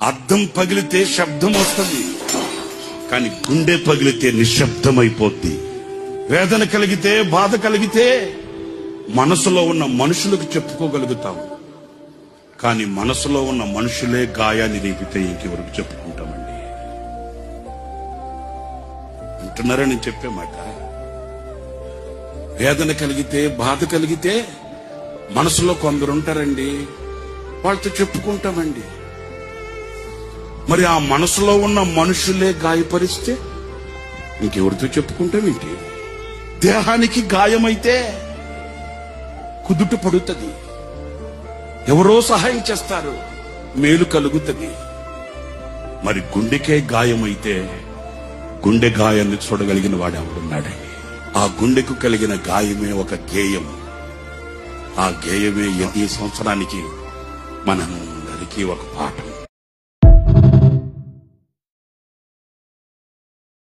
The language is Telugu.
అద్దం పగిలితే శబ్దం వస్తుంది, కానీ గుండె పగిలితే నిశ్శబ్దమైపోద్ది. వేదన కలిగితే, బాధ కలిగితే మనసులో ఉన్న మనుషులకు చెప్పుకోగలుగుతాం, కానీ మనసులో ఉన్న మనుషులే గాయాన్ని రేపితే ఇంకెవరికి చెప్పుకుంటామండి? అంటున్నారా నేను చెప్పే మాట? వేదన కలిగితే, బాధ కలిగితే మనసులో కొందరు ఉంటారండి, వాళ్ళతో చెప్పుకుంటామండి. మరి ఆ మనసులో ఉన్న మనుషులే గాయపరిస్తే ఇంకెవరితో చెప్పుకుంటామేంటి? దేహానికి గాయమైతే కుదుట పడుతుంది, ఎవరో సహాయం చేస్తారు, మేలు కలుగుతుంది. మరి గుండెకే గాయమైతే గుండె గాయాన్ని చూడగలిగిన వాడు ఎవడున్నాడండి? ఆ గుండెకు కలిగిన గాయమే ఒక గేయం. ఆ గేయమే ఈ సంవత్సరానికి మనందరికీ ఒక పాఠం.